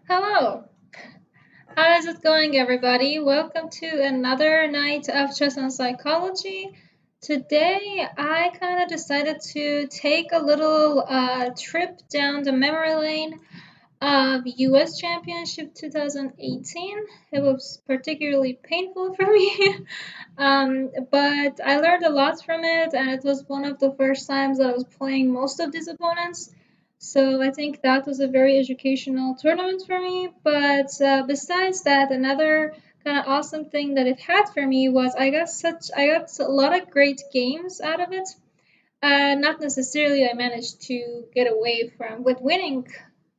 Hello, how is it going, everybody? Welcome to another night of chess and psychology. Today, I kind of decided to take a little trip down the memory lane of US Championship 2018. It was particularly painful for me, but I learned a lot from it, and it was one of the first times that I was playing most of these opponents. So I think that was a very educational tournament for me. But besides that, another kind of awesome thing that it had for me was I got a lot of great games out of it. Not necessarily I managed to get away from with winning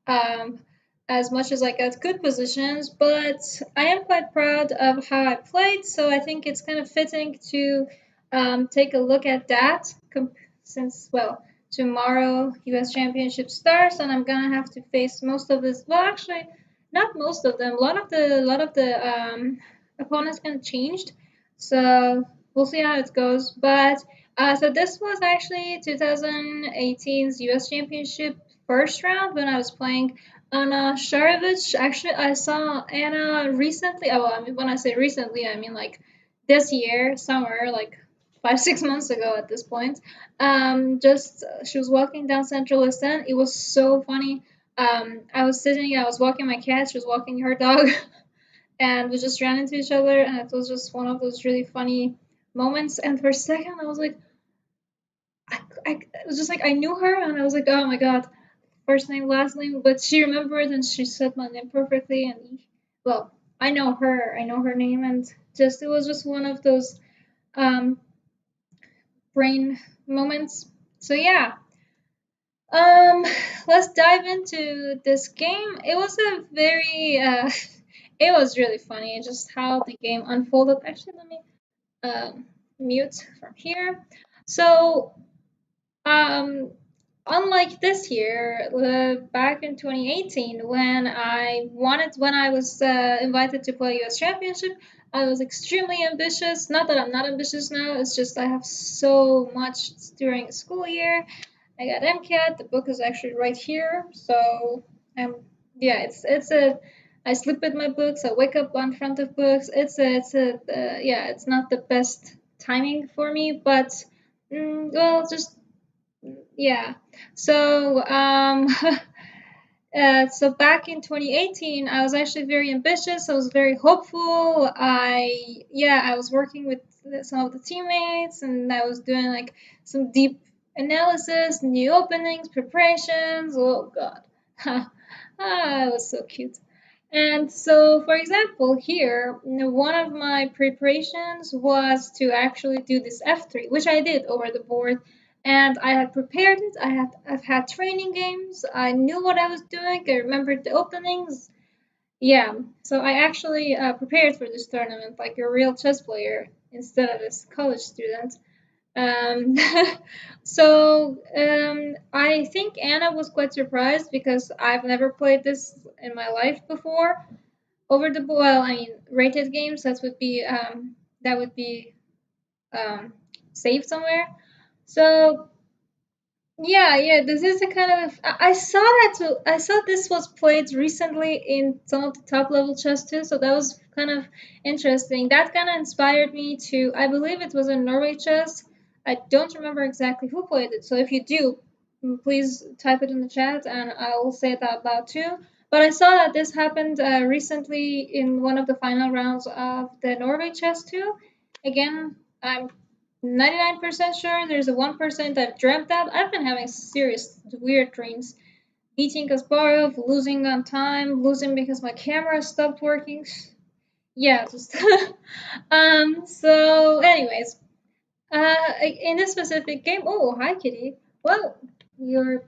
um, as much as I got good positions, but I am quite proud of how I played. So I think it's kind of fitting to take a look at that since tomorrow U.S. Championship starts, and I'm gonna have to face most of this. Well, actually, not most of them. A lot of the opponents kind of changed, so we'll see how it goes. But so this was actually 2018's U.S. Championship first round when I was playing Anna Sharevich. Actually, I saw Anna recently. Oh, well, I mean, when I say recently, I mean like this year, summer, like 5, 6 months ago at this point. Just she was walking down Central West End. It was so funny. I was walking my cat. She was walking her dog, and we just ran into each other, and it was just one of those really funny moments. And for a second, I was like, it was just like I knew her, and I was like, oh my god, first name, last name. But she remembered, and she said my name perfectly. And well, I know her name, and just it was just one of those um, brain moments. So yeah, um, let's dive into this game. It was a very, it was really funny, just how the game unfolded. Actually, let me mute from here. So Um, unlike this year, back in 2018, when I was invited to play US Championship, I was extremely ambitious. Not that I'm not ambitious now, it's just I have so much during the school year. I got MCAT, the book is actually right here. So, yeah, it's a, I sleep with my books, I wake up in front of books. Yeah, it's not the best timing for me, but well, just yeah. So, so back in 2018, I was actually very ambitious. I was very hopeful. I was working with some of the teammates, and I was doing like some deep analysis, new openings, preparations. Oh God, it was so cute. And so, for example, here, one of my preparations was to actually do this F3, which I did over the board. And I had prepared it. I've had training games. I knew what I was doing. I remembered the openings. Yeah, so I actually prepared for this tournament like a real chess player instead of a college student. Um, I think Anna was quite surprised because I've never played this in my life before. Over the well, I mean, rated games that would be um, saved somewhere. So yeah, this is a kind of I saw that too. I saw this was played recently in some of the top level chess too, so that was kind of interesting. That kind of inspired me to. I believe it was in Norway chess. I don't remember exactly who played it, so if you do, please type it in the chat and I'll say it out loud too. But I saw that this happened recently in one of the final rounds of the Norway chess too. Again, I'm 99% sure there's a 1% I've dreamt of. I've been having serious weird dreams. Beating Kasparov, losing on time, losing because my camera stopped working. Yeah, just so anyways, in this specific game, oh, hi Kitty. Well, your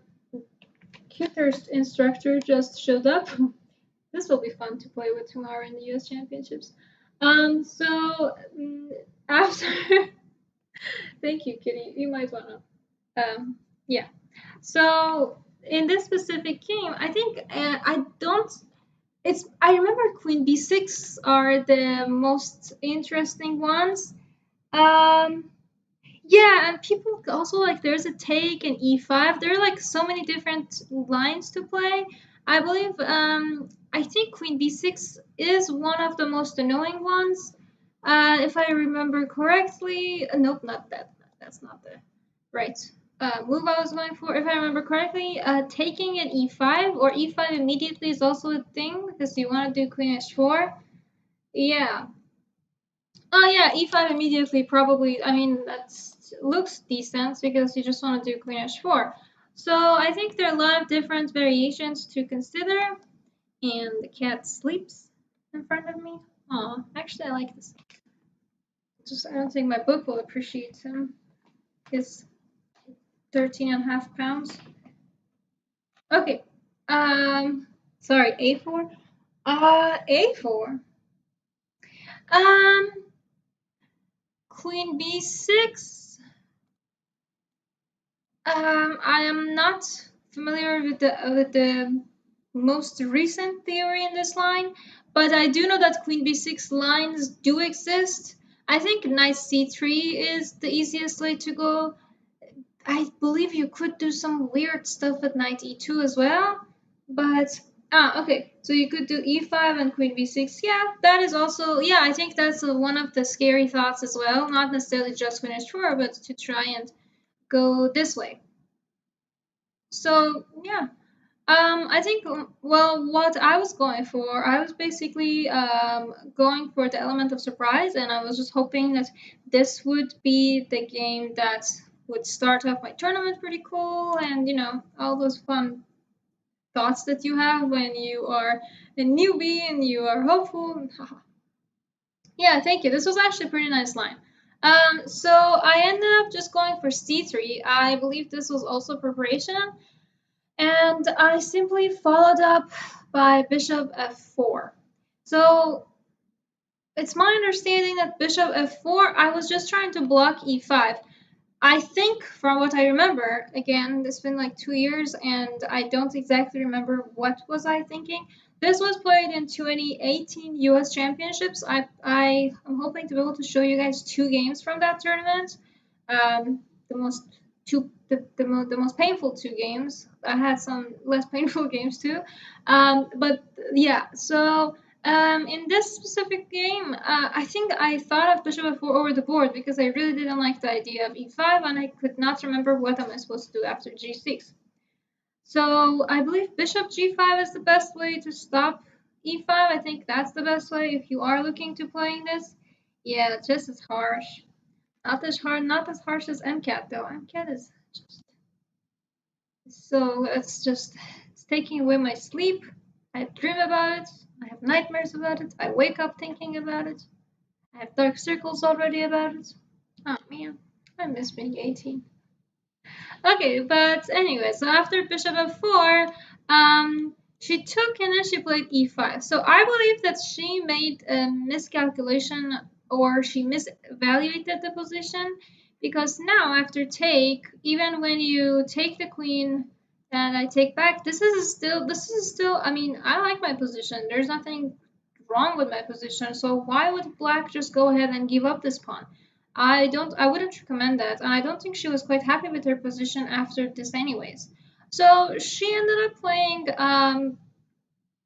cuter instructor just showed up. This will be fun to play with tomorrow in the US Championships. After thank you, Kitty. You might wanna yeah. So in this specific game, I think I don't. It's I remember Queen B6 are the most interesting ones. Um, yeah, and people also like there's a take and E5. There are like so many different lines to play. I believe I think queen b6 is one of the most annoying ones. If I remember correctly, nope, not that. That's not the right move I was going for. If I remember correctly, taking an e5 or e5 immediately is also a thing because you want to do queen h4. Yeah. Oh yeah, e5 immediately probably. I mean that's looks decent because you just want to do queen h4. So I think there are a lot of different variations to consider. And the cat sleeps in front of me. Aw, actually I like this. Just I don't think my book will appreciate him. He's 13 and a half pounds. Okay. Sorry, a4. A4. Um, queen b6. I am not familiar with the most recent theory in this line, but I do know that queen b6 lines do exist. I think knight c3 is the easiest way to go. I believe you could do some weird stuff with knight e2 as well, but okay. So you could do e5 and queen b6. Yeah, that is also I think that's one of the scary thoughts as well. Not necessarily just queen h4, but to try and go this way. So yeah, I think well, what I was going for, I was basically going for the element of surprise, and I was just hoping that this would be the game that would start off my tournament pretty cool, and all those fun thoughts that you have when you are a newbie and you are hopeful. Yeah, thank you. This was actually a pretty nice line. So I ended up just going for c3. I believe this was also preparation. And I simply followed up by bishop f4. So it's my understanding that bishop f4, I was just trying to block e5. I think from what I remember, again, it's been like 2 years and I don't exactly remember what was I thinking. This was played in 2018 US Championships. I am hoping to be able to show you guys 2 games from that tournament. The most the most painful 2 games. I had some less painful games too. But yeah, so in this specific game, I think I thought of bishop f4 over the board because I really didn't like the idea of e5 and I could not remember what am I supposed to do after g6. So I believe bishop g5 is the best way to stop e5. I think that's the best way if you are looking to playing this. Yeah, just as harsh. Not as harsh as MCAT though. MCAT is just so it's taking away my sleep. I dream about it. I have nightmares about it. I wake up thinking about it. I have dark circles already about it. Oh man, I miss being 18. Okay, but anyway, so after bishop f4, she took and then she played e5. So I believe that she made a miscalculation or she misevaluated the position because now after take, even when you take the queen and I take back, this is still I mean, I like my position. There's nothing wrong with my position. So why would black just go ahead and give up this pawn? I wouldn't recommend that. And I don't think she was quite happy with her position after this anyways. So she ended up playing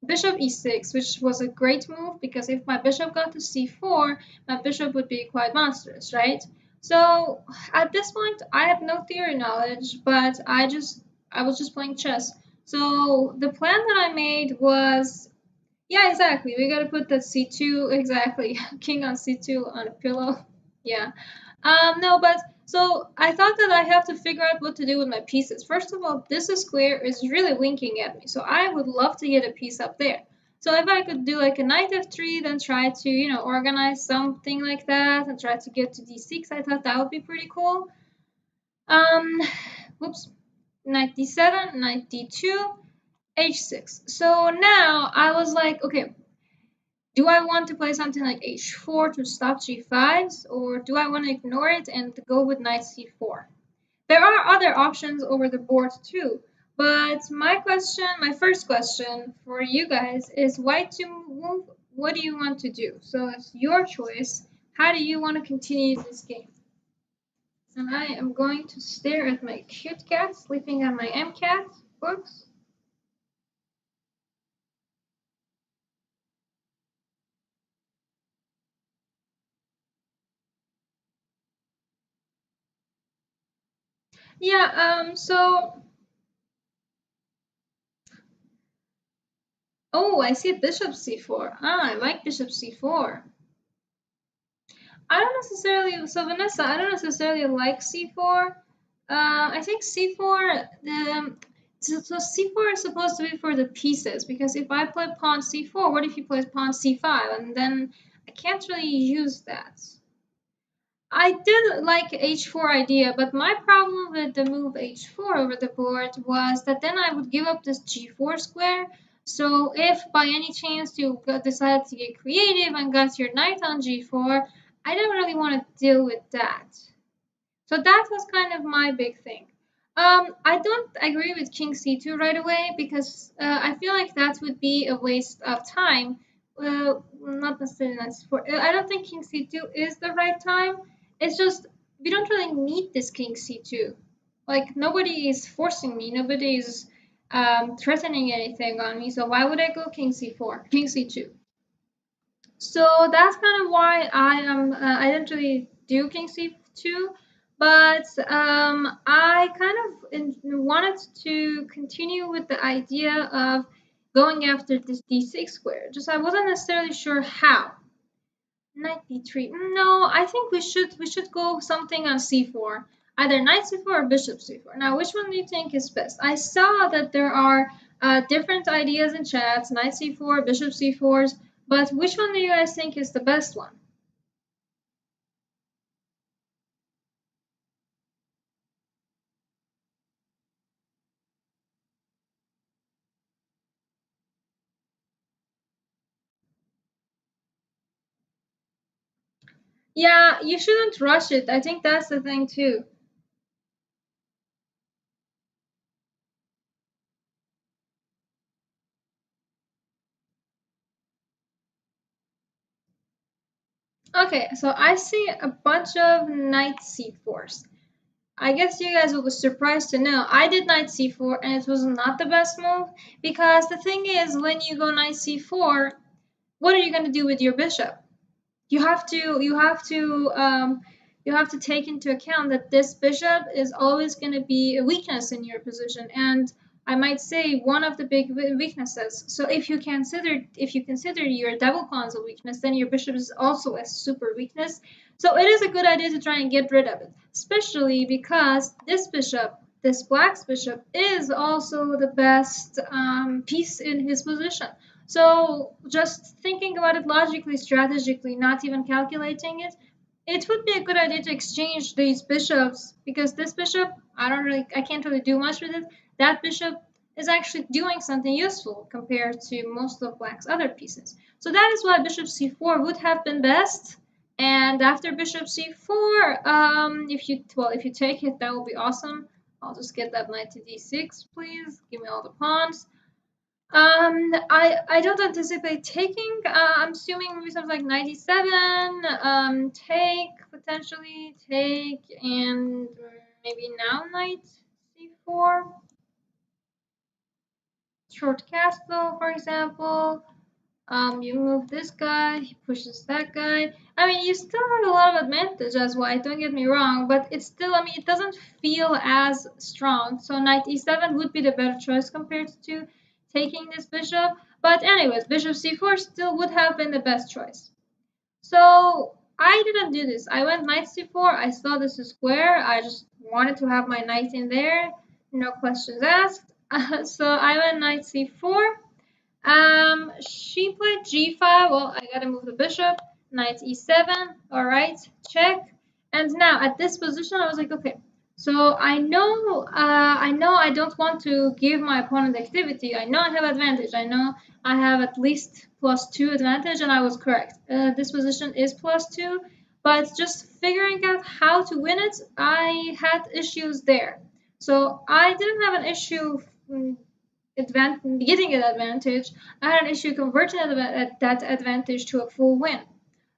bishop e6, which was a great move because if my bishop got to c4, my bishop would be quite monstrous, right? So at this point, I have no theory knowledge, but I was just playing chess. So the plan that I made was yeah, exactly. We gotta put that C2 exactly. King on C2 on a pillow. Yeah. No, but so I thought that I have to figure out what to do with my pieces. First of all, this square is really winking at me, so I would love to get a piece up there. So if I could do like a knight f3, then try to, organize something like that and try to get to d6, I thought that would be pretty cool. Um, whoops, knight d7, knight d2, h6. So now I was like, okay, do I want to play something like h4 to stop g5s, or do I want to ignore it and go with knight c4? There are other options over the board too, but my first question for you guys is white to move. What do you want to do? So it's your choice. How do you want to continue this game? And I am going to stare at my cute cat sleeping on my MCAT books. Yeah, oh, I see bishop c4. Ah, I like bishop c4. I don't necessarily, so Vanessa, I don't necessarily like c4. I think c4, so c4 is supposed to be for the pieces, because if I play pawn c4, what if he plays pawn c5, and then I can't really use that. I did like h4 idea, but my problem with the move h4 over the board was that then I would give up this g4 square. So if by any chance you decided to get creative and got your knight on g4, I didn't really want to deal with that. So that was kind of my big thing. I don't agree with King C2 right away because I feel like that would be a waste of time. Well, not necessarily not for. I don't think King C2 is the right time. It's just we don't really need this King C2. Like nobody is forcing me. Nobody is threatening anything on me. So why would I go King C4, King C2? So that's kind of why I didn't really do King C2, but I kind of wanted to continue with the idea of going after this D6 square. Just I wasn't necessarily sure how. Knight B3. No, I think we should go something on C4. Either knight C4 or bishop C4. Now, which one do you think is best? I saw that there are different ideas in chats, knight C4, bishop C4s, but which one do you guys think is the best one? Yeah, you shouldn't rush it. I think that's the thing too. Okay, so I see a bunch of knight C4s. I guess you guys will be surprised to know I did knight c4 and it was not the best move because the thing is when you go knight c4, what are you going to do with your bishop? You have to take into account that this bishop is always going to be a weakness in your position, and I might say one of the big weaknesses. So if you consider your double pawns a weakness, then your bishop is also a super weakness. So it is a good idea to try and get rid of it, especially because this black's bishop, is also the best piece in his position. So just thinking about it logically, strategically, not even calculating it, it would be a good idea to exchange these bishops because this bishop, I can't really do much with it. That bishop is actually doing something useful compared to most of black's other pieces. So that is why bishop c4 would have been best. And after bishop c4, if you take it, that will be awesome. I'll just get that knight to d6, please. Give me all the pawns. I don't anticipate taking. I'm assuming maybe something like 97. Take potentially take and maybe now knight c4. Short castle, for example. You move this guy, he pushes that guy. I mean, you still have a lot of advantage as white, don't get me wrong, but it's still, I mean, it doesn't feel as strong. So knight e7 would be the better choice compared to taking this bishop. But anyways, bishop c4 still would have been the best choice. So I didn't do this. I went knight c4. I saw this is square. I just wanted to have my knight in there. No questions asked. So I went knight c4. She played g5. Well, I gotta move the bishop. Knight e7. All right, check. And now at this position, I was like, okay. So I know I don't want to give my opponent activity. I know I have advantage. I know I have at least +2 advantage, and I was correct. This position is +2, but just figuring out how to win it, I had issues there. So I didn't have an issue getting an advantage. I had an issue converting that advantage to a full win.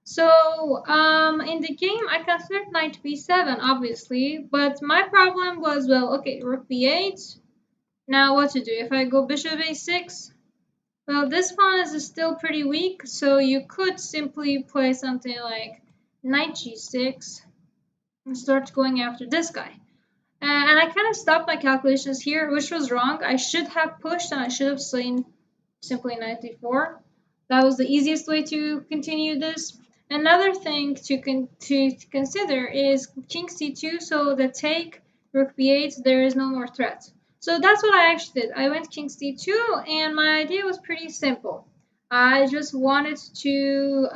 So in the game, I considered knight b7, obviously, but my problem was, well, okay, rook b8. Now what to do? If I go bishop a6, well, this pawn is still pretty weak, so you could simply play something like knight g6 and start going after this guy. And I kind of stopped my calculations here, which was wrong. I should have pushed and I should have slain simply knight d4. That was the easiest way to continue this. Another thing to consider is king c2, so the take, rook b8, there is no more threat. So that's what I actually did. I went king c2, and my idea was pretty simple. I just wanted to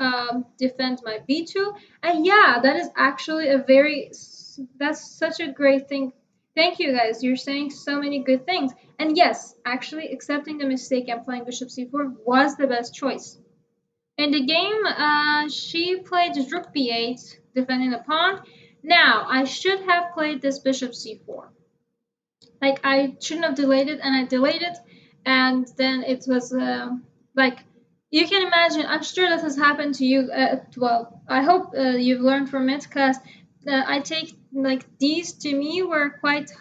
defend my b2, and yeah, that is actually that's such a great thing. Thank you guys. You're saying so many good things. And yes, actually, accepting the mistake and playing bishop c4 was the best choice. In the game, she played rook b8, defending the pawn. Now, I should have played this bishop c4. Like, I shouldn't have delayed it, and I delayed it, and then it was like, you can imagine. I'm sure this has happened to you. Well, I hope you've learned from it, because I take, like, these to me were quite.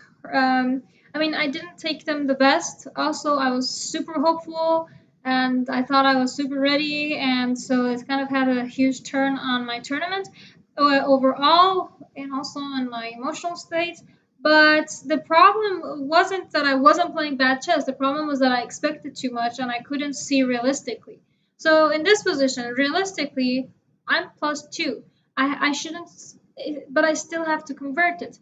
I mean, I didn't take them the best. Also, I was super hopeful, and I thought I was super ready, and so it kind of had a huge turn on my tournament overall, and also in my emotional state. But the problem wasn't that I wasn't playing bad chess. The problem was that I expected too much and I couldn't see realistically. So in this position, realistically, I'm +2. I shouldn't, but I still have to convert it,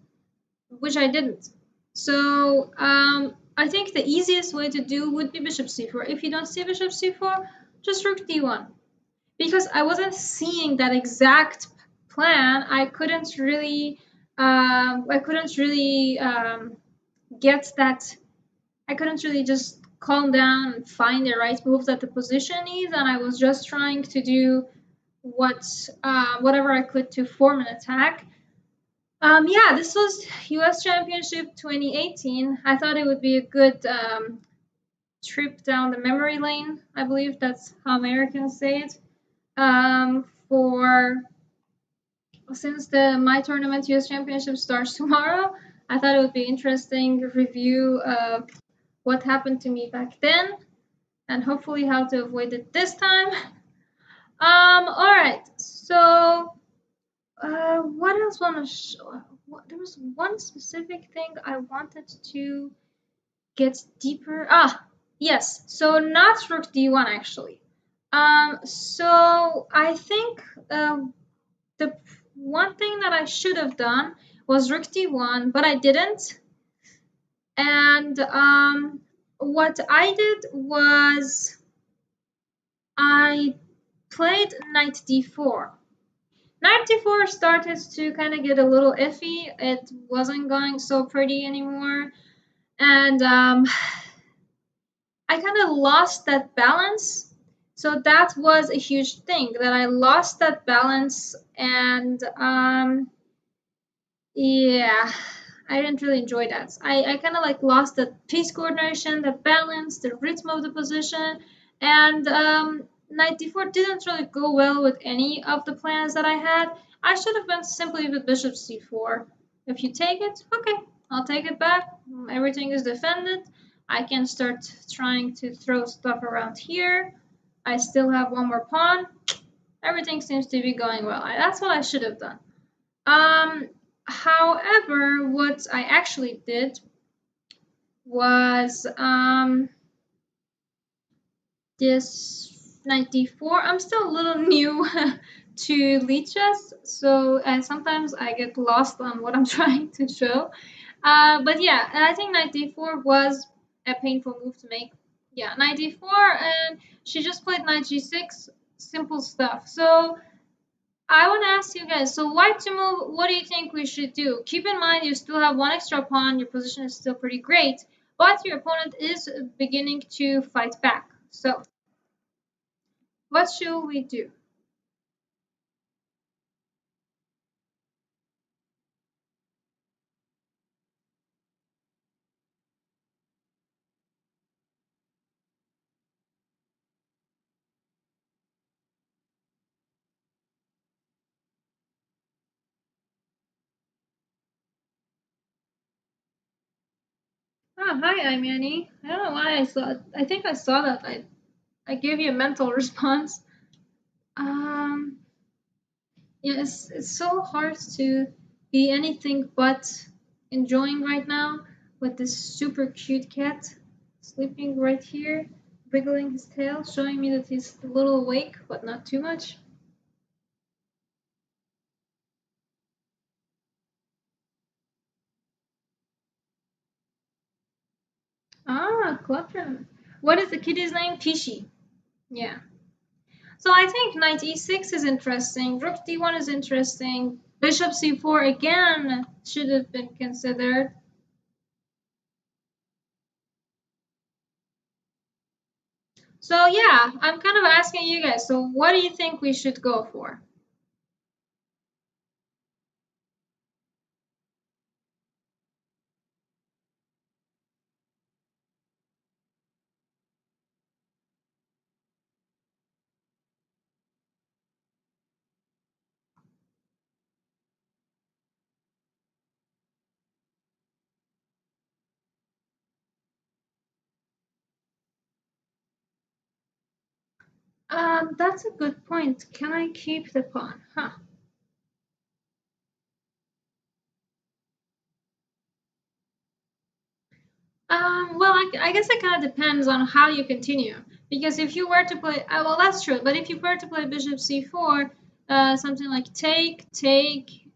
which I didn't. So I think the easiest way to do would be bishop c4. If you don't see bishop c4, just rook d1. Because I wasn't seeing that exact plan, I couldn't really get that. I couldn't really just calm down and find the right move that the position needs, and I was just trying to do whatever I could to form an attack. Yeah, this was U.S. Championship 2018. I thought it would be a good trip down the memory lane. I believe that's how Americans say it. For Since the my tournament US Championship starts tomorrow, I thought it would be interesting review of what happened to me back then and hopefully how to avoid it this time. All right. So, what else want to show? There was one specific thing I wanted to get deeper. Yes. So not rook d1 actually. So I think the one thing that I should have done was rook d1, but I didn't. And what I did was I played knight d4. Knight d4 started to kind of get a little iffy. It wasn't going so pretty anymore. And I kind of lost that balance. So that was a huge thing, that I lost that balance. And yeah, I didn't really enjoy that. I kind of like lost the piece coordination, the balance, the rhythm of the position, and knight d4 didn't really go well with any of the plans that I had. I should have went simply with bishop c4. If you take it, okay, I'll take it back. Everything is defended. I can start trying to throw stuff around here. I still have one more pawn. Everything seems to be going well. That's what I should have done. However, what I actually did was this 94. I'm still a little new to lead chess, so sometimes I get lost on what I'm trying to show. But yeah, I think 94 was a painful move to make. Yeah, 94, and she just played knight g6, simple stuff. So I want to ask you guys, so white to move, what do you think we should do? Keep in mind you still have one extra pawn, your position is still pretty great, but your opponent is beginning to fight back. So, what should we do? Ah, hi, I'm Annie. I don't know why I saw it. I think I saw that. I gave you a mental response. Um, yeah, it's so hard to be anything but enjoying right now with this super cute cat sleeping right here, wiggling his tail, showing me that he's a little awake, but not too much. Ah, Clockton. What is the kitty's name? Tishi. Yeah. So I think knight e6 is interesting. Rook d1 is interesting. Bishop c4 again should have been considered. So yeah, I'm kind of asking you guys. So what do you think we should go for? That's a good point. Can I keep the pawn? Huh. Well, I guess it kind of depends on how you continue. Because if you were to play, well, that's true. But if you were to play bishop c4, something like take,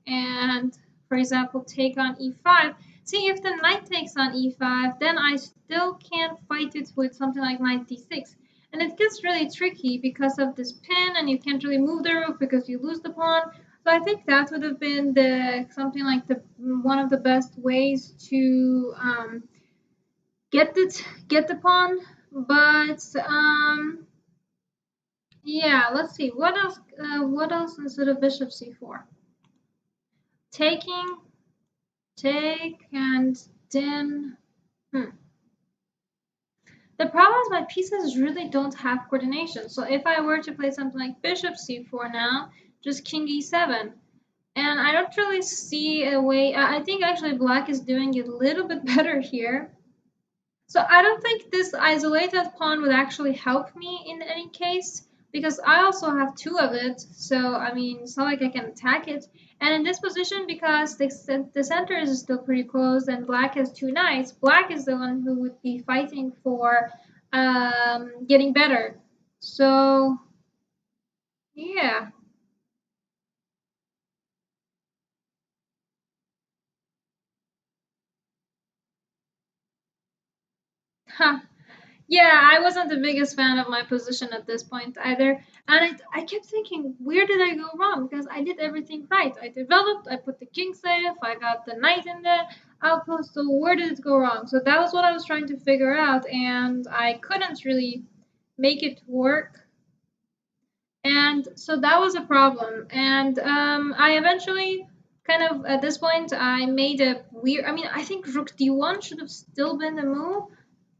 and for example, take on e5. See, if the knight takes on e5, then I still can't fight it with something like knight d6. And it gets really tricky because of this pin, and you can't really move the rook because you lose the pawn. So I think that would have been the something like the one of the best ways to get the pawn, but yeah, let's see what else instead of bishop c4. Taking, take, and then the problem is my pieces really don't have coordination. So if I were to play something like bishop c4 now, just king e7, and I don't really see a way. I think actually black is doing a little bit better here. So I don't think this isolated pawn would actually help me in any case because I also have two of it. So I mean, it's not like I can attack it. And in this position, because the center is still pretty close and black has two knights, black is the one who would be fighting for getting better. So yeah. Yeah, I wasn't the biggest fan of my position at this point either. And I kept thinking, where did I go wrong? Because I did everything right. I developed, I put the king safe, I got the knight in the outpost. So where did it go wrong? So that was what I was trying to figure out, and I couldn't really make it work. And so that was a problem. And I eventually, kind of at this point, I made a weird. I mean, I think rook d1 should have still been the move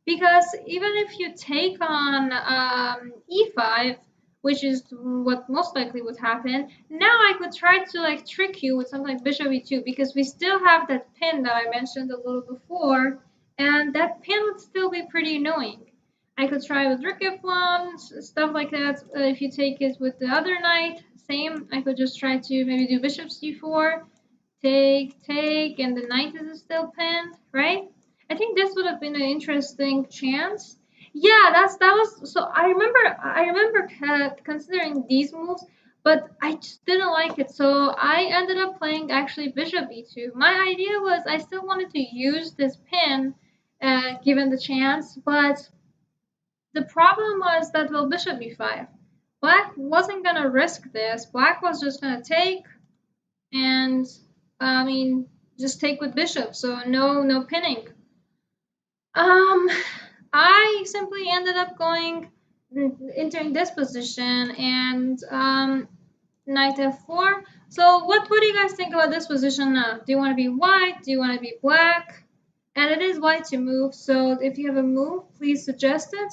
because even if you take on e5, which is what most likely would happen, now I could try to like trick you with something like bishop e2 because we still have that pin that I mentioned a little before, and that pin would still be pretty annoying. I could try with rook f1, stuff like that. If you take it with the other knight, same. I could just try to maybe do bishop c4, take, and the knight is still pinned, right? I think this would have been an interesting chance. Yeah, that was so. I remember considering these moves, but I just didn't like it. So I ended up playing actually bishop e2. My idea was I still wanted to use this pin, given the chance, but the problem was that well bishop e5. Black wasn't gonna risk this. Black was just gonna take and I mean just take with bishop, so no pinning. Um, I simply ended up going entering this position and knight f4. So what do you guys think about this position now? Do you want to be white? Do you want to be black? And it is white to move, so if you have a move, please suggest it.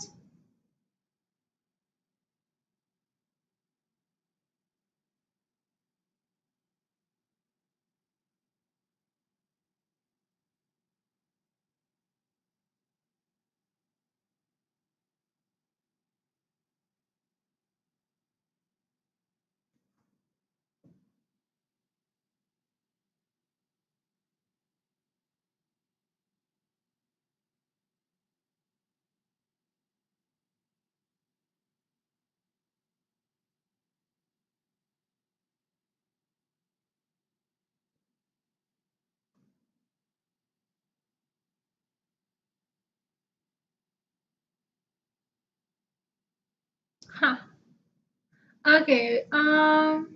Okay, I'm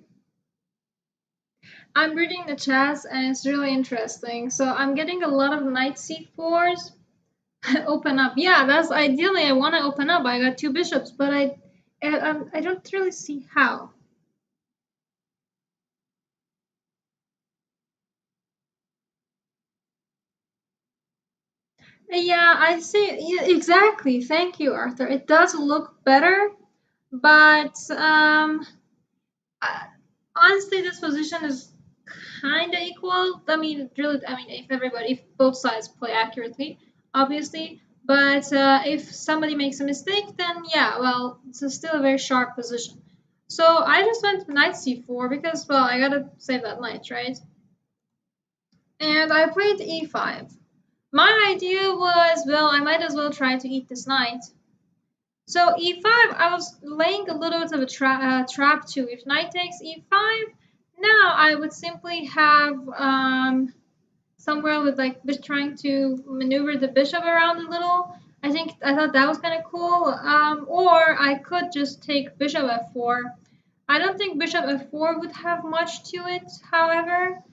reading the chats and it's really interesting. So I'm getting a lot of knight c4s. Open up. Yeah, that's ideally I want to open up. I got two bishops, but I don't really see how. Yeah, I see. Yeah, exactly. Thank you, Arthur. It does look better, but uh, honestly, this position is kind of equal. I mean, really, I mean, if both sides play accurately, obviously. But if somebody makes a mistake, then yeah, well, still a very sharp position. So I just went knight c4 because, well, I gotta save that knight, right? And I played e5. My idea was, well, I might as well try to eat this knight. So e5, I was laying a little bit of a trap too. If knight takes e5, now I would simply have somewhere with like trying to maneuver the bishop around a little. I thought that was kind of cool. Or I could just take bishop f4. I don't think bishop f4 would have much to it, however.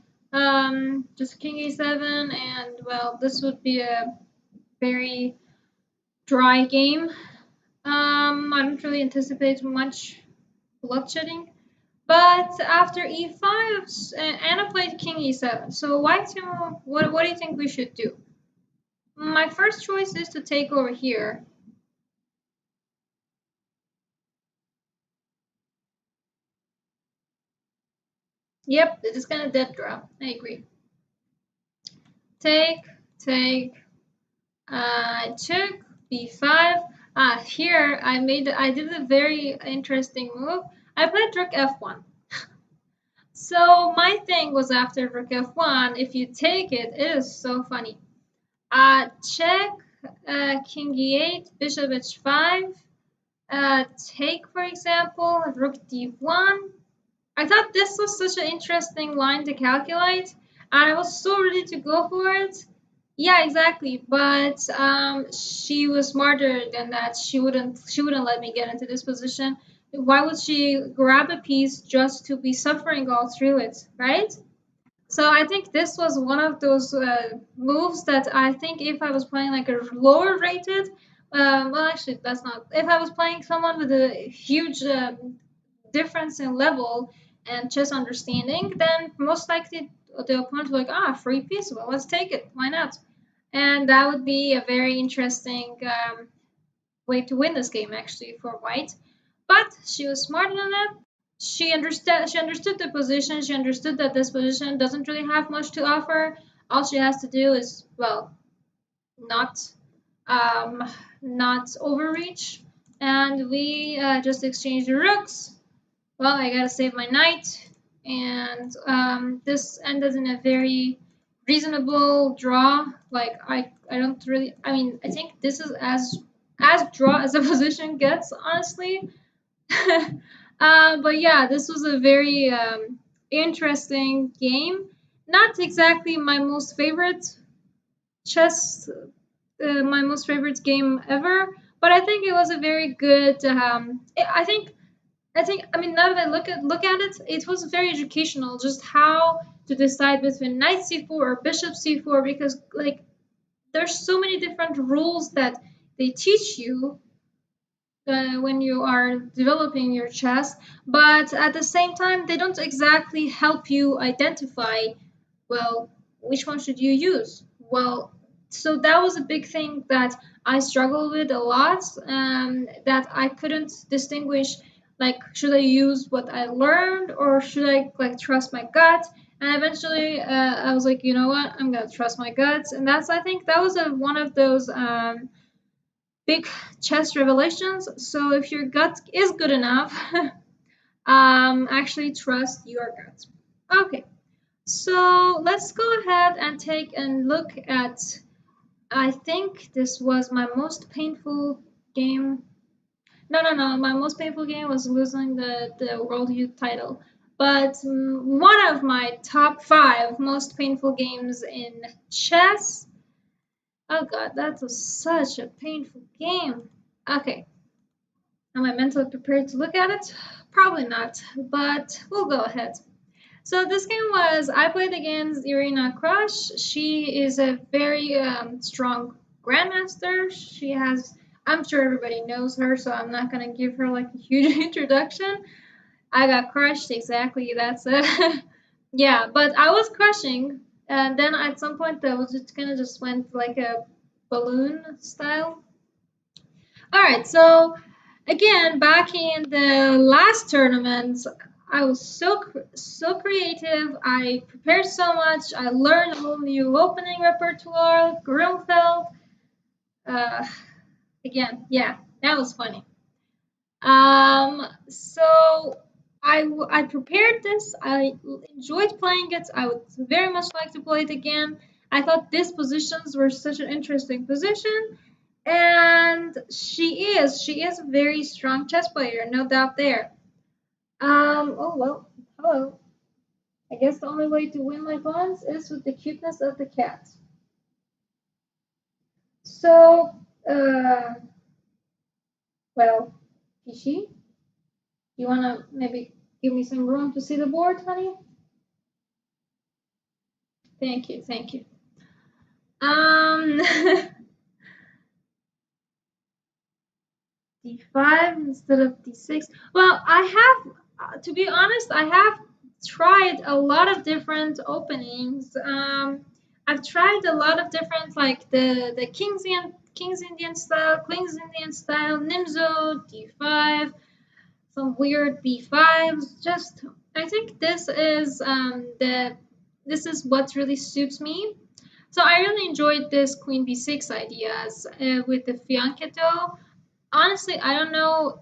Just king e7, and well, this would be a very dry game. I don't really anticipate much bloodshedding. But after e5, Anna played king e7. So white, what do you think we should do? My first choice is to take over here. Yep, it is kind of dead drop. I agree. Take, take. I took b5. Here I did a very interesting move. I played rook f1. So my thing was after rook f1, if you take it, it is so funny. Check, king e8, bishop h5. Take, for example, rook d1. I thought this was such an interesting line to calculate, and I was so ready to go for it. Yeah, exactly. But she was smarter than that. She wouldn't let me get into this position. Why would she grab a piece just to be suffering all through it, right? So I think this was one of those moves that I think if I was playing like a lower rated, well, actually that's not. If I was playing someone with a huge difference in level and chess understanding, then most likely the opponent will be like, free piece, well, let's take it. Why not? And that would be a very interesting way to win this game actually for white. But she was smarter than that. She understood the position. She understood that this position doesn't really have much to offer. All she has to do is, well, not um, not overreach. And we just exchanged the rooks. Well, I gotta save my knight, and this ended in a very reasonable draw. Like I don't really. I mean, I think this is as draw as a position gets, honestly. But yeah, this was a very interesting game. Not exactly my most favorite chess, my most favorite game ever, but I think it was a very good. I mean, now that I look at it, it was very educational. Just how to decide between knight c4 or bishop c4, because like there's so many different rules that they teach you when you are developing your chess, but at the same time, they don't exactly help you identify, well, which one should you use? Well, so that was a big thing that I struggled with a lot, that I couldn't distinguish, like, should I use what I learned or should I, like, trust my gut? And eventually, I was like, you know what? I'm gonna trust my guts, and I think that was one of those big chess revelations. So if your gut is good enough, actually trust your gut. Okay, so let's go ahead and take a look at. I think this was my most painful game. No, no, no. My most painful game was losing the World Youth title. But one of my top five most painful games in chess. Oh god, that was such a painful game. Okay, Am I mentally prepared to look at it? Probably not, but we'll go ahead. So this game was I played against Irina Krush. She is a very strong grandmaster. She has I'm sure everybody knows her, so I'm not gonna give her like a huge introduction. I got crushed, exactly. That's it. Yeah, but I was crushing, and then at some point I was just kind of just went like a balloon style. All right, so again, back in the last tournament, I was so creative. I prepared so much. I learned a whole new opening repertoire, Grunfeld. Uh, again, yeah, that was funny. So I prepared this. I enjoyed playing it. I would very much like to play it again. I thought these positions were such an interesting position, and she is a very strong chess player, no doubt there. Oh well, hello. I guess the only way to win my pawns is with the cuteness of the cat. So, uh, well, Kishi, you wanna maybe give me some room to see the board, honey? Thank you, thank you. Um, D5 instead of D6. Well, I have, to be honest, I have tried a lot of different openings. I've tried a lot of different, like the King's Indian style, Queen's Indian style, Nimzo, D5, some weird B5s. Just, I think this is what really suits me. So I really enjoyed this Queen B6 ideas with the fianchetto. Honestly, I don't know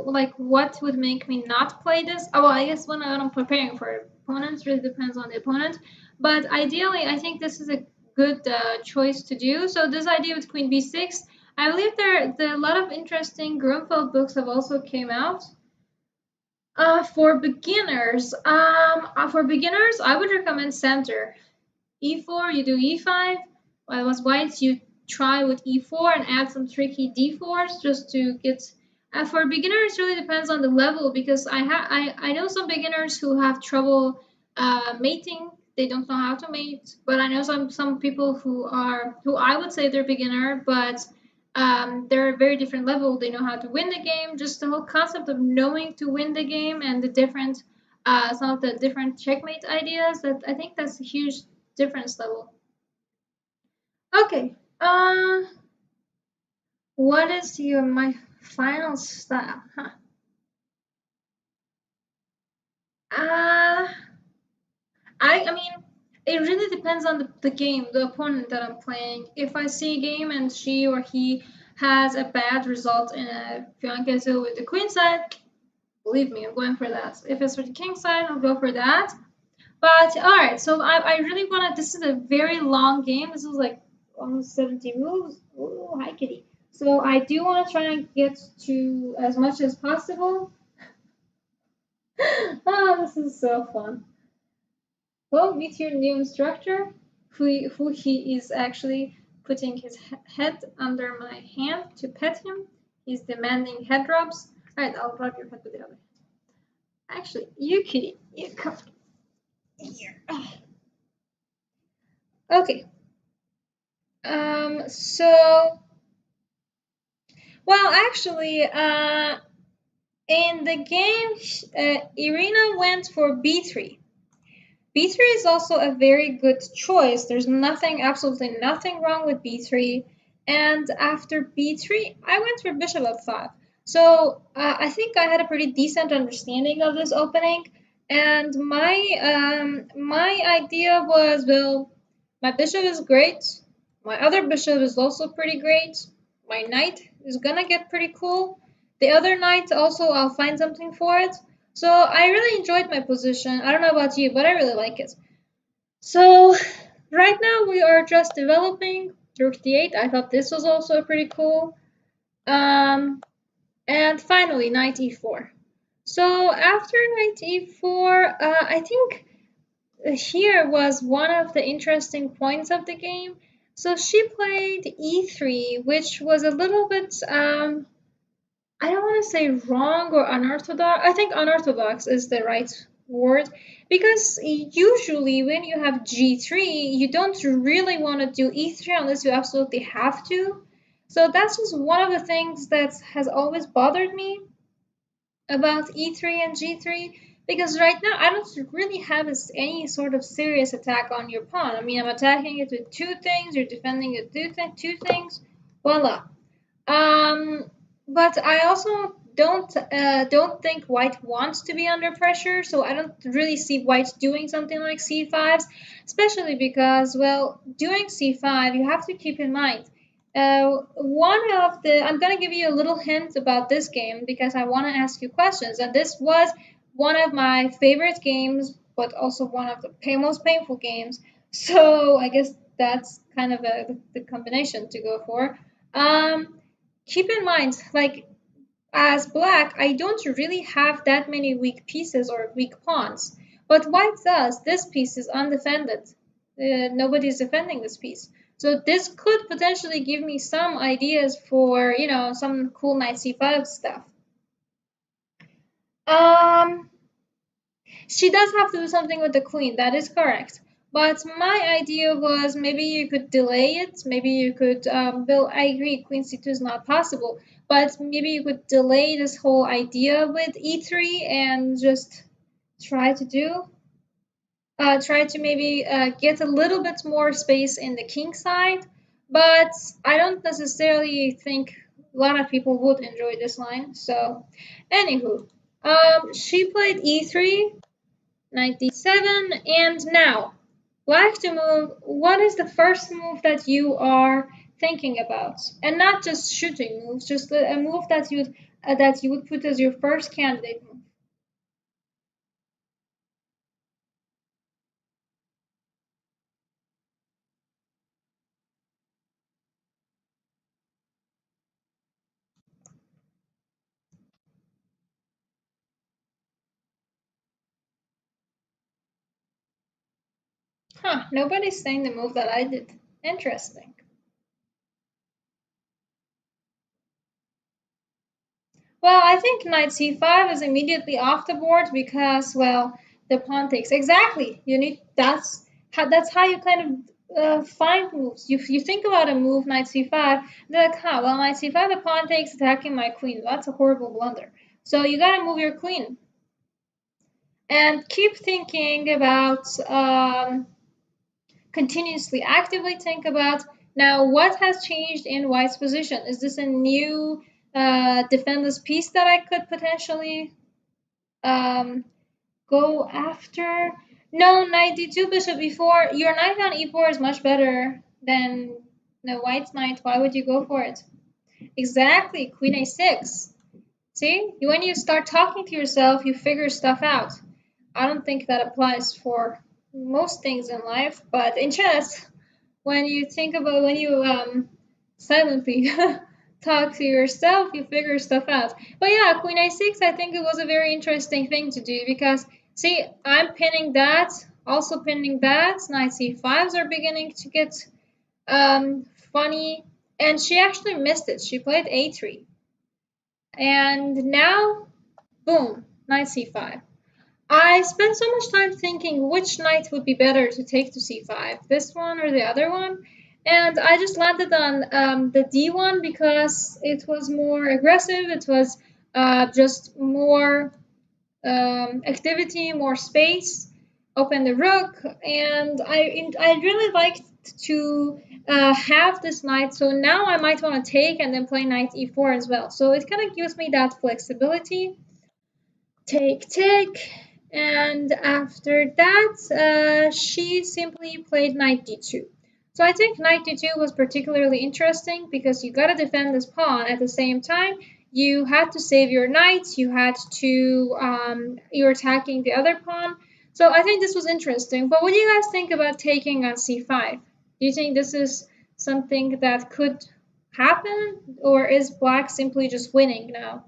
like what would make me not play this. Oh, well, I guess when I'm preparing for opponents, really depends on the opponent. But ideally, I think this is a good choice to do. So this idea with Queen B6, I believe there a lot of interesting Grunfeld books have also came out. For beginners, I would recommend center. E4, you do E5. While as whites, you try with E4 and add some tricky D4s just to get. For beginners, really depends on the level because I know some beginners who have trouble mating. They don't know how to mate. But I know some people who I would say they're beginner, but they're a very different level. They know how to win the game. Just the whole concept of knowing to win the game and the different some of the different checkmate ideas. That I think that's a huge difference level. Okay. What is your my final style? Huh. Uh, I mean, it really depends on the game, the opponent that I'm playing. If I see a game and she or he has a bad result in a fianchetto with the queen side, believe me, I'm going for that. If it's for the king side, I'll go for that. But all right, so I really want to. This is a very long game. This is like almost 70 moves. Oh, hi, kitty. So I do want to try and get to as much as possible. Oh, this is so fun. Well, meet your new instructor, who he is actually putting his head under my hand to pet him. He's demanding head rubs. All right, I'll rub your head with the other. Actually, you kitty, you come here. Okay. So, well, actually, in the game, Irina went for b3. B3 is also a very good choice. There's absolutely nothing wrong with b3. And after b3, I went for bishop f5. So I think I had a pretty decent understanding of this opening. And my idea was, well, my bishop is great. My other bishop is also pretty great. My knight is gonna get pretty cool. The other knight also, I'll find something for it. So I really enjoyed my position. I don't know about you, but I really like it. So right now we are just developing Rook d8. I thought this was also pretty cool. And finally Knight e4. So after Knight e4, I think here was one of the interesting points of the game. So she played e3, which was a little bit I don't want to say wrong or unorthodox. I think unorthodox is the right word because usually when you have G3, you don't really want to do E3 unless you absolutely have to. So that's just one of the things that has always bothered me about E3 and G3 because right now I don't really have any sort of serious attack on your pawn. I mean, I'm attacking it with two things, you're defending it with two things, voila. Um, but I also don't think White wants to be under pressure, so I don't really see White doing something like C5s, especially because, well, doing C5, you have to keep in mind. One of the I'm gonna give you a little hint about this game because I want to ask you questions, and this was one of my favorite games, but also one of the most painful games. So I guess that's kind of the combination to go for. Um, Keep in mind, like as black, I don't really have that many weak pieces or weak pawns. But white does. This piece is undefended. Nobody's defending this piece. So this could potentially give me some ideas for, some cool knight c5 stuff. Um, she does have to do something with the queen, that is correct. But my idea was maybe you could delay it. Maybe you could build. I agree, queen c2 is not possible. But maybe you could delay this whole idea with e3 and just try to do. Try to maybe get a little bit more space in the king side. But I don't necessarily think a lot of people would enjoy this line. So, anywho, she played e3. 97. And now, black to move. What is the first move that you are thinking about? And not just shooting moves, just a move that you would put as your first candidate move. Huh, nobody's saying the move that I did. Interesting. Well, I think knight c5 is immediately off the board because, well, the pawn takes. Exactly. That's how you kind of find moves. You think about a move, knight c5, they're like, huh, well, knight c5, the pawn takes, attacking my queen. That's a horrible blunder. So you gotta move your queen. And keep thinking about, continuously, actively think about, now what has changed in white's position? Is this a new defender's piece that I could potentially um, go after? No, knight d2 bishop e4. Your knight on e4 is much better than the white's knight. Why would you go for it? Exactly, queen a6. See, when you start talking to yourself, you figure stuff out. I don't think that applies for most things in life, but in chess, when you silently talk to yourself, you figure stuff out. But yeah, queen a6, I think it was a very interesting thing to do because see, I'm pinning that, also pinning that. Knight c5s are beginning to get funny, and she actually missed it. She played a3, and now, boom, knight c5. I spent so much time thinking which knight would be better to take to c5, this one or the other one, and I just landed on the d1 because it was more aggressive, it was just more activity, more space, open the rook, and I really liked to have this knight, so now I might want to take and then play knight e4 as well. So it kind of gives me that flexibility. Take, and after that, she simply played knight d2. So I think knight d2 was particularly interesting because you gotta defend this pawn at the same time. You had to save your knight. You're attacking the other pawn. So I think this was interesting. But what do you guys think about taking on c5? Do you think this is something that could happen, or is black simply just winning now?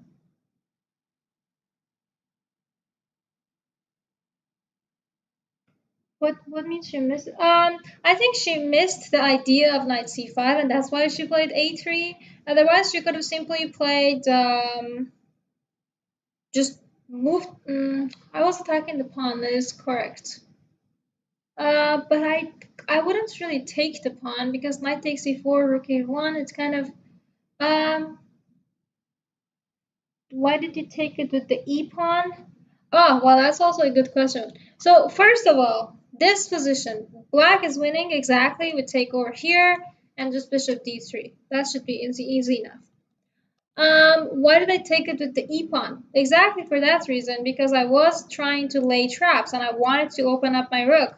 What means she missed? I think she missed the idea of knight c5, and that's why she played a3. Otherwise, you could have simply played just moved. I was attacking the pawn. That is correct. But I wouldn't really take the pawn because knight takes e4, rook a1. It's kind of why did you take it with the e pawn? Oh, well, that's also a good question. So first of all, this position, black is winning exactly. We take over here and just bishop d3. That should be easy enough. Why did I take it with the e pawn? Exactly for that reason, because I was trying to lay traps and I wanted to open up my rook.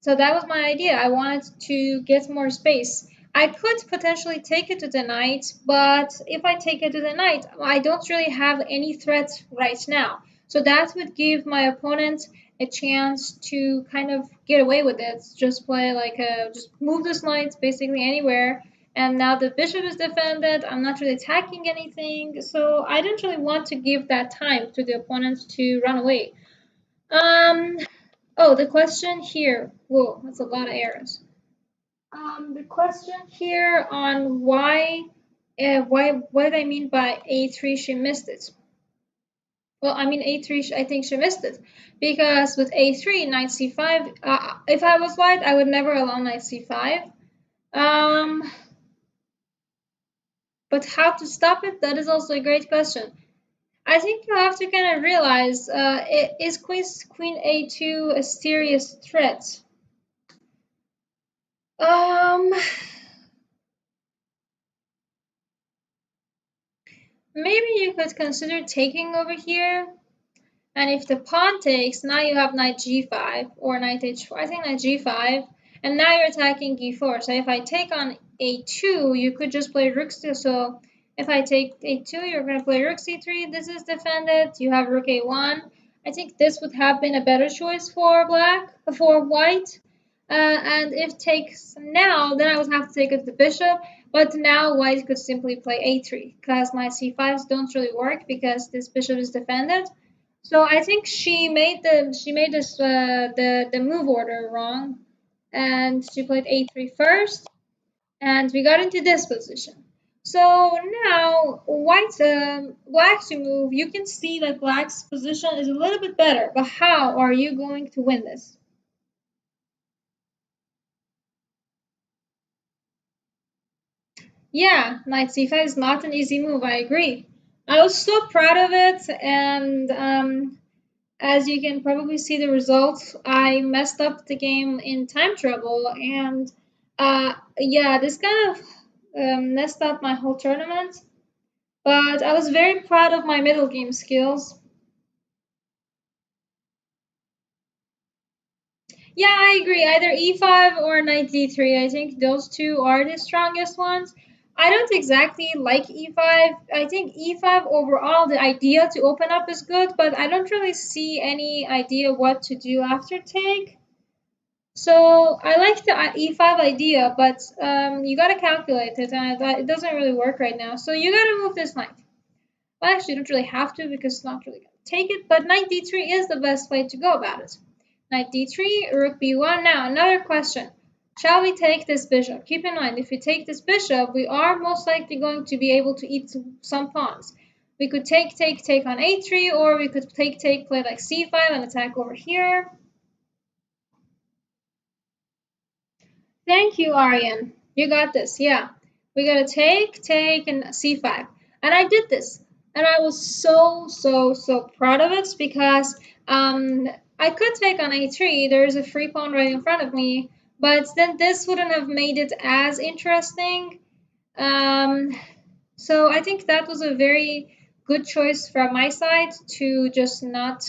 So that was my idea. I wanted to get more space. I could potentially take it to the knight, but if I take it to the knight, I don't really have any threat right now. So that would give my opponent a chance to kind of get away with it. Just play like just move this knight basically anywhere. And now the bishop is defended. I'm not really attacking anything. So I didn't really want to give that time to the opponent to run away. Um, Oh, the question here. Whoa, that's a lot of arrows. The question here on what I mean by a3, she missed it. Well, I mean a3, I think she missed it because with a3, knight c5. If I was white, I would never allow knight c5. Um, but how to stop it? That is also a great question. I think you have to kind of realize: is queen a2 a serious threat? Um, Maybe you could consider taking over here. And if the pawn takes, now you have knight g5 or knight h4. I think knight g5. And now you're attacking e4. So if I take on a2, you could just play rook c. So if I take a2, you're going to play rook c3. This is defended. You have rook a1. I think this would have been a better choice for white. And if takes now, then I would have to take it to the bishop. But now white could simply play a3 because my c5s don't really work because this bishop is defended. So I think she made this the move order wrong, and she played a3 first, and we got into this position. So now black to move. You can see that black's position is a little bit better, but how are you going to win this? Yeah, knight c5 is not an easy move. I agree. I was so proud of it, and as you can probably see the results, I messed up the game in time trouble, and yeah, this kind of messed up my whole tournament. But I was very proud of my middle game skills. Yeah, I agree. Either e5 or knight d3. I think those two are the strongest ones. I don't exactly like e5. I think e5 overall, the idea to open up is good, but I don't really see any idea what to do after take. So I like the e5 idea, but you gotta calculate it, and it doesn't really work right now. So you gotta move this knight. Well, actually, you don't really have to because it's not really gonna take it. But knight d3 is the best way to go about it. Knight d3, rook b1. Now another question: shall we take this bishop? Keep in mind, if we take this bishop, we are most likely going to be able to eat some pawns. We could take on a3, or we could take, play like c5 and attack over here. Thank you, Aryan. You got this. Yeah. We gotta take, and c5. And I did this. And I was so proud of it because I could take on a3. There's a free pawn right in front of me. But then this wouldn't have made it as interesting. Um, so I think that was a very good choice from my side to just not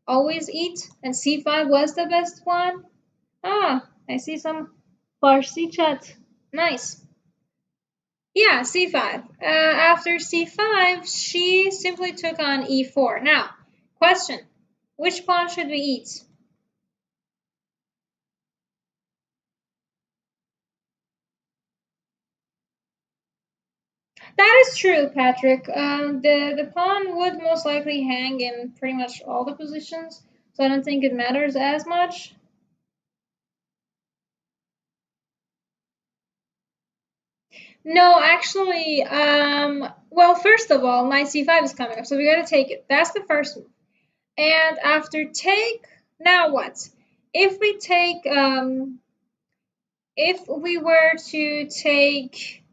always eat. And c5 was the best one. Ah, I see some Farsi chat. Nice. Yeah, c5. After c5, she simply took on e4. Now, question: which pawn should we eat? That is true, Patrick. The pawn would most likely hang in pretty much all the positions, so I don't think it matters as much. No, actually, well, first of all, knight c5 is coming up, so we gotta take it. That's the first move. And after take, now what? If we take, if we were to take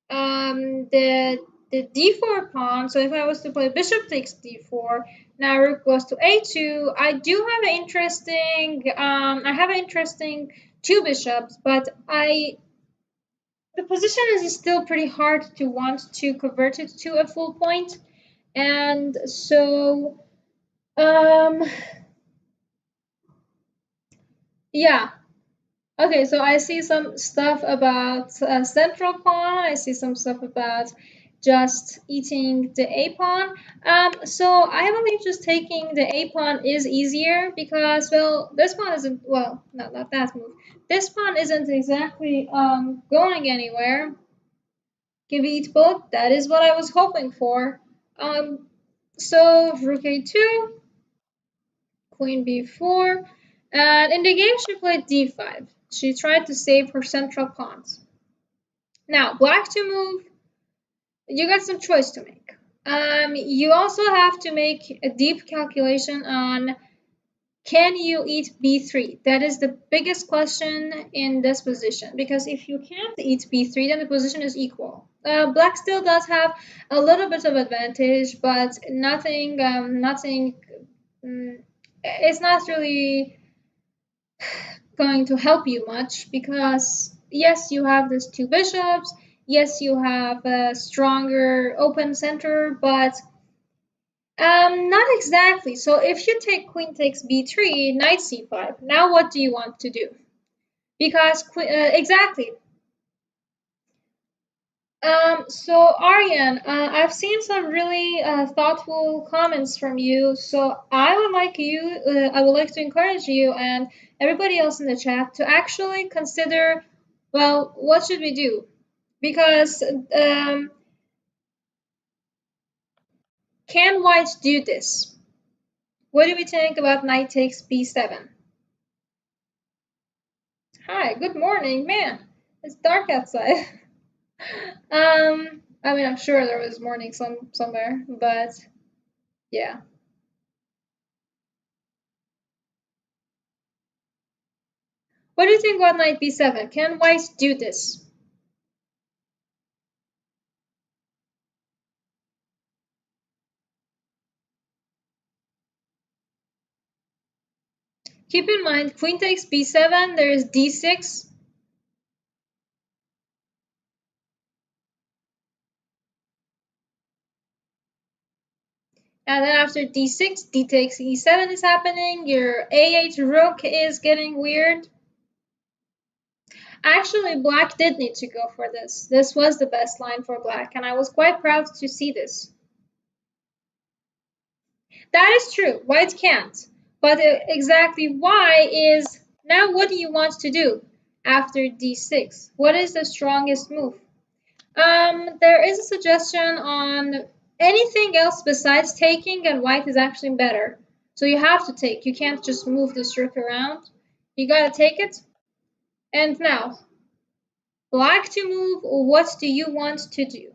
the d4 pawn, so if I was to play bishop takes d4, now rook goes to a2, I do have an interesting, I have an interesting two bishops, but the position is still pretty hard to want to convert it to a full point, and so um yeah. Okay, so I see some stuff about central pawn. I see some stuff about just eating the a pawn. So I believe just taking the a pawn is easier because, well, this pawn isn't, well, no, not that move. This pawn isn't exactly going anywhere. Give eat both. That is what I was hoping for. Um, so rook a2, queen b4, and in the game she played d5. She tried to save her central pawns. Now, black to move, you got some choice to make. You also have to make a deep calculation on can you eat b3? That is the biggest question in this position because if you can't eat b3, then the position is equal. Black still does have a little bit of advantage, but nothing. It's not really going to help you much because yes, you have these two bishops, yes, you have a stronger open center, but not exactly. So if you take queen takes b3, knight c5, now what do you want to do? Because exactly. So Aryan, I've seen some really thoughtful comments from you. So I would like to encourage you and everybody else in the chat to actually consider, well, what should we do? Because can white do this? What do we think about knight takes b7? Hi, good morning, man. It's dark outside. I mean, I'm sure there was morning somewhere, but yeah. What do you think about knight b7? Can white do this? Keep in mind, queen takes b7, there is d6. And then after d6, d takes e7 is happening. Your a8 rook is getting weird. Actually, black did need to go for this. This was the best line for black, and I was quite proud to see this. That is true. White can't. But exactly why is now what do you want to do after d6? What is the strongest move? There is a suggestion on anything else besides taking, and white is actually better. So you have to take. You can't just move this rook around. You gotta take it. And now, black to move, what do you want to do?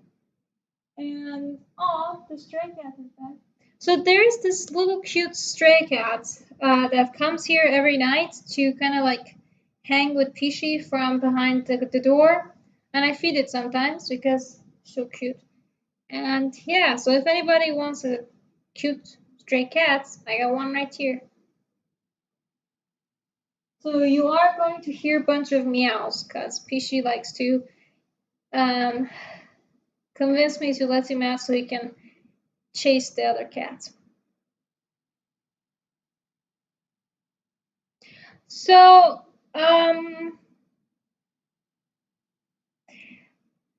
And oh, the stray cat is back. So there is this little cute stray cat that comes here every night to kind of like hang with Pishi from behind the door, and I feed it sometimes because it's so cute. And yeah, so if anybody wants a cute stray cat, I got one right here. So you are going to hear a bunch of meows because Pishi likes to um, convince me to let him out so he can chase the other cat. So,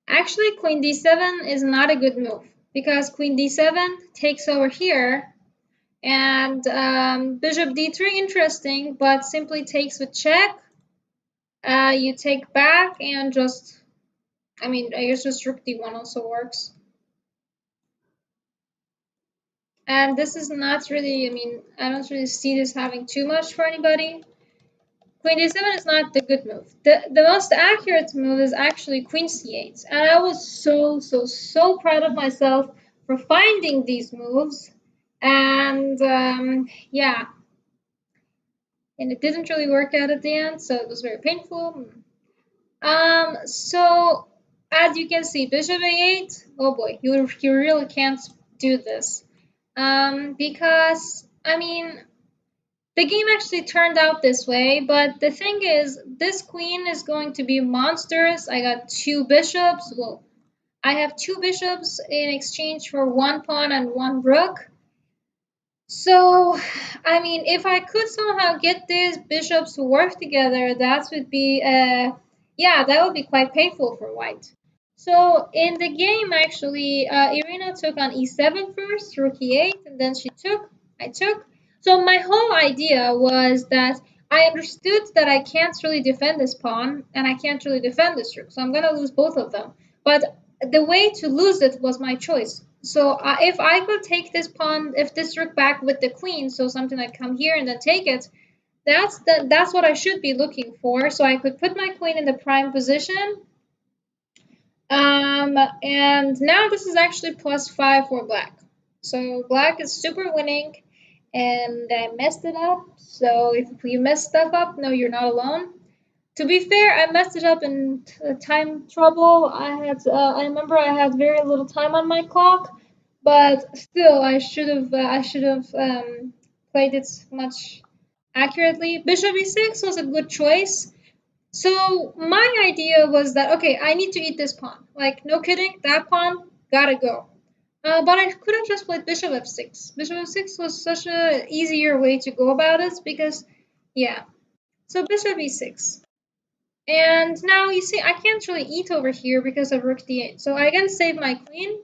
actually, queen d7 is not a good move because queen d7 takes over here, and bishop d3 interesting, but simply takes with check. You take back and just, I mean, I guess just rook d1 also works. And this is not really, I mean, I don't really see this having too much for anybody. Queen d7 is not the good move. The most accurate move is actually queen c8. And I was so proud of myself for finding these moves. And yeah, and it didn't really work out at the end, so it was very painful. So as you can see, bishop a8. Oh boy, you really can't do this. Because I mean, the game actually turned out this way, but the thing is, this queen is going to be monstrous. I got two bishops. Well, I have two bishops in exchange for one pawn and one rook. So, I mean, if I could somehow get these bishops to work together, that would be, yeah, that would be quite painful for white. So, in the game, actually, Irina took on e7 first, rook e8, and then she took, I took. So, my whole idea was that I understood that I can't really defend this pawn, and I can't really defend this rook, so I'm gonna lose both of them. But the way to lose it was my choice. So if I could take this pawn, if this rook back with the queen, so something like come here and then take it, that's what I should be looking for. So I could put my queen in the prime position. And now this is actually +5 for black. So black is super winning, and I messed it up. So if you mess stuff up, no, you're not alone. To be fair, I messed it up in time trouble. I remember I had very little time on my clock, but still, I should have played it much accurately. Bishop e6 was a good choice. So my idea was that okay, I need to eat this pawn. Like no kidding, that pawn gotta go. But I could have just played bishop f6. Bishop f6 was such a easier way to go about it because, yeah. So bishop e6. And now you see I can't really eat over here because of rook d8. So I can save my queen.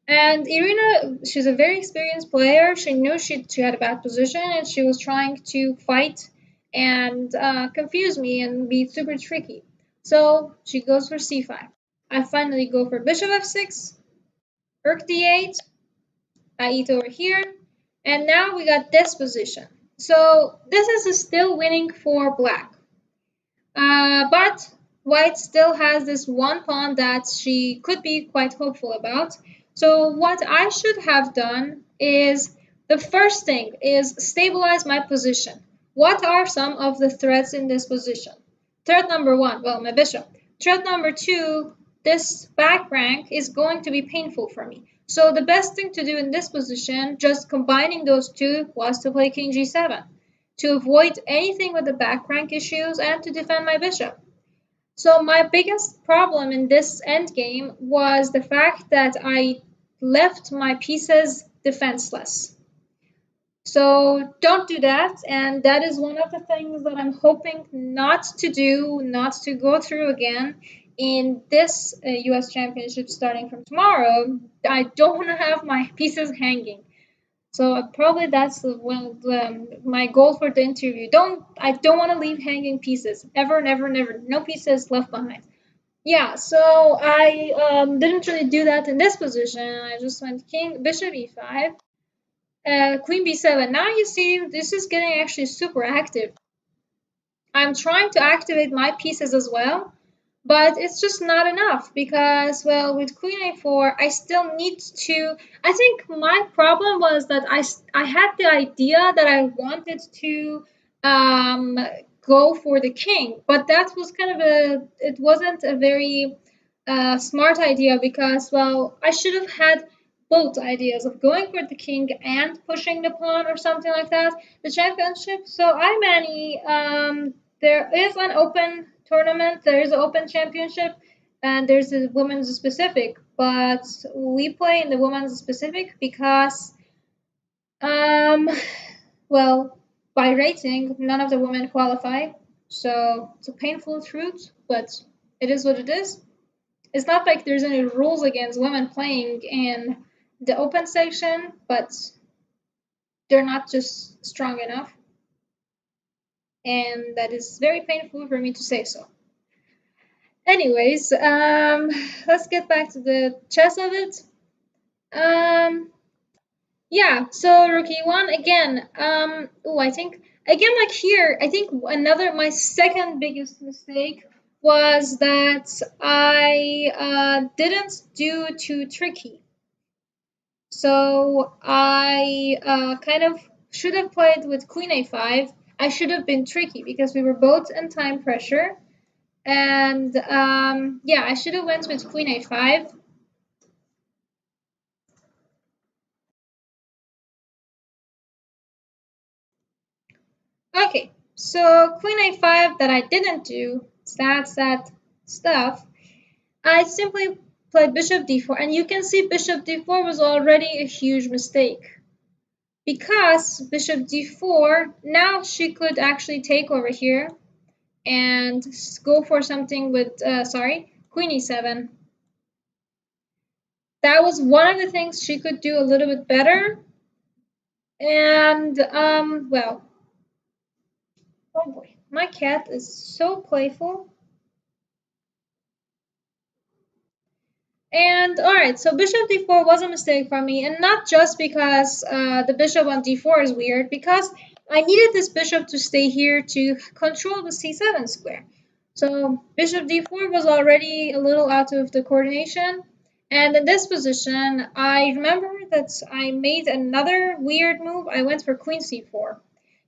And Irina, she's a very experienced player. She knew she had a bad position and she was trying to fight and confuse me and be super tricky. So she goes for c5. I finally go for bishop f6, rook d8. I eat over here. And now we got this position. So this is still winning for black. But white still has this one pawn that she could be quite hopeful about. So what I should have done is the first thing is stabilize my position. What are some of the threats in this position? Threat number one, well, my bishop. Threat number two, this back rank is going to be painful for me. So the best thing to do in this position, just combining those two, was to play king g7 to avoid anything with the back rank issues and to defend my bishop. So my biggest problem in this endgame was the fact that I left my pieces defenseless. So don't do that, and that is one of the things that I'm hoping not to do, not to go through again in this US Championship starting from tomorrow. I don't want to have my pieces hanging. So probably that's my goal for the interview. I don't want to leave hanging pieces ever, never, never. No pieces left behind. Yeah. So I didn't really do that in this position. I just went king, bishop e5, queen b7. Now you see this is getting actually super active. I'm trying to activate my pieces as well, but it's just not enough because, well, with queen a4, I still need to. I think my problem was that I had the idea that I wanted to um, go for the king, but that was kind of it wasn't a very smart idea because, well, I should have had both ideas of going for the king and pushing the pawn or something like that. The championship. So I Manny, there is an open tournament, there is an open championship, and there's a women's specific. But we play in the women's specific because, um, well, by rating, none of the women qualify. So it's a painful truth, but it is what it is. It's not like there's any rules against women playing in the open section, but they're not just strong enough. And that is very painful for me to say so. Anyways, let's get back to the chess of it. Um, Yeah, so rookie one again. Oh, I think again like here, I think another my second biggest mistake was that I didn't do too tricky. So I kind of should have played with Queen A5. I should have been tricky because we were both in time pressure, and yeah, I should have went with Queen A5. Okay, so Queen A5 that I didn't do, sad stuff. I simply played Bishop D4, and you can see Bishop D4 was already a huge mistake. Because Bishop D4, now she could actually take over here and go for something with, sorry, Queen E7. That was one of the things she could do a little bit better. And, well, oh boy, my cat is so playful. And alright, so bishop d4 was a mistake for me, and not just because the bishop on d4 is weird, because I needed this bishop to stay here to control the c7 square. So bishop d4 was already a little out of the coordination, and in this position, I remember that I made another weird move. I went for queen c4.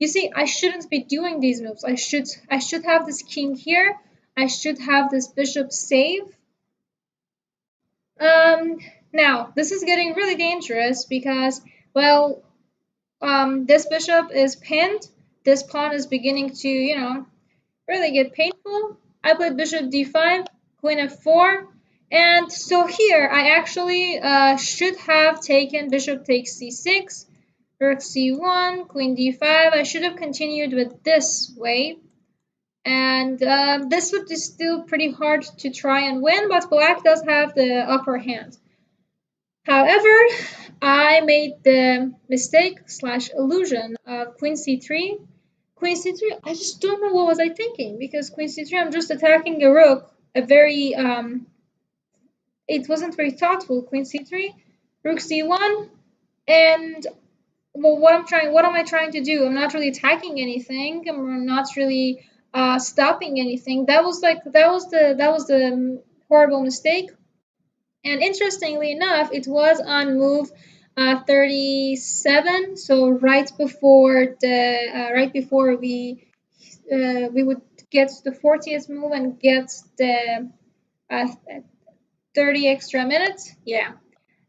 You see, I shouldn't be doing these moves. I should have this king here. I should have this bishop save. Um, Now, this is getting really dangerous because, well, this bishop is pinned. This pawn is beginning to, really get painful. I played bishop d5, queen f4, and so here I actually should have taken bishop takes c6, rook c1, queen d5. I should have continued with this way. And this would be still pretty hard to try and win, but black does have the upper hand. However, I made the mistake slash illusion of queen c3. Queen c3, I just don't know what was I thinking, because queen c3, I'm just attacking a rook. A very, it wasn't very thoughtful. Queen c3, rook c1, and well, what am I trying to do? I'm not really attacking anything. I'm not really stopping anything. That was the horrible mistake. And interestingly enough, it was on move 37, so right before we would get the 40th move and get the uh, 30 extra minutes. Yeah,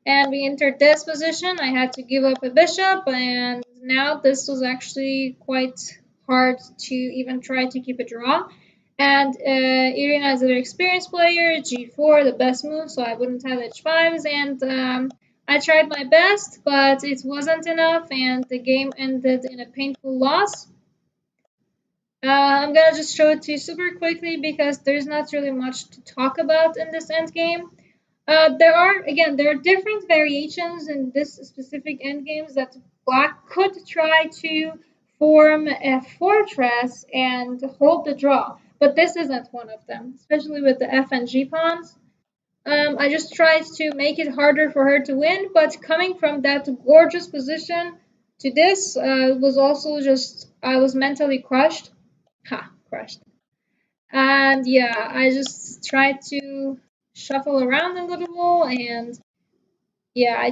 and we entered this position. I had to give up a bishop, and now this was actually quite hard to even try to keep a draw. And Irina is a very experienced player, g4, the best move, so I wouldn't have h5s. And I tried my best, but it wasn't enough, and the game ended in a painful loss. I'm gonna just show it to you super quickly because there's not really much to talk about in this endgame. There are different variations in this specific endgames that Black could try to form a fortress and hold the draw, but this isn't one of them, especially with the F and G pawns. I just tried to make it harder for her to win, but coming from that gorgeous position to this was also just, I was mentally crushed. Ha, crushed. And yeah, I just tried to shuffle around a little, and yeah, I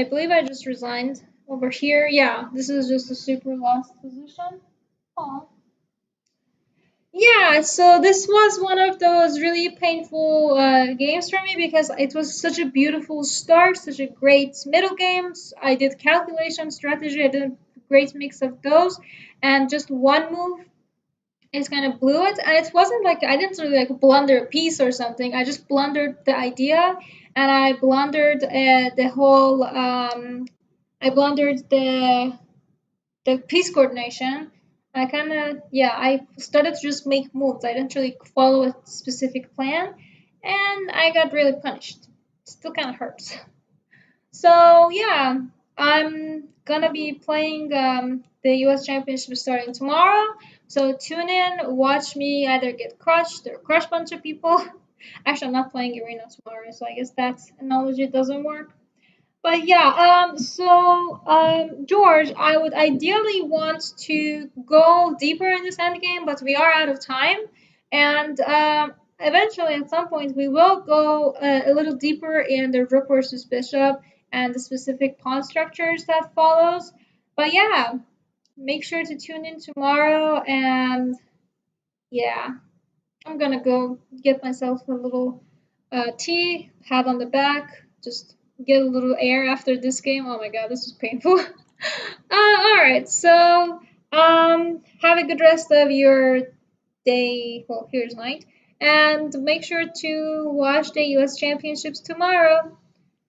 believe I just resigned over here. Yeah, this is just a super lost position. Aw. Yeah, so this was one of those really painful games for me because it was such a beautiful start, such a great middle game. I did calculation strategy, I did a great mix of those, and just one move is kind of blew it. And it wasn't like I didn't really like blunder a piece or something. I just blundered the idea, and I blundered the whole. I blundered the piece coordination. I kind of, yeah, I started to just make moves. I didn't really follow a specific plan, and I got really punished. Still kind of hurts. So yeah, I'm gonna be playing the U.S. Championship starting tomorrow. So tune in, watch me either get crushed or crush a bunch of people. Actually, I'm not playing Irina tomorrow, so I guess that analogy doesn't work. But yeah, George, I would ideally want to go deeper in this end game, but we are out of time. And eventually, at some point, we will go a little deeper in the rook versus bishop and the specific pawn structures that follows. But yeah, make sure to tune in tomorrow. And yeah, I'm gonna go get myself a little tea, pat on the back, just get a little air after this game. Oh my god, this was painful. Alright, so have a good rest of your day. Well, here's night. And make sure to watch the US Championships tomorrow.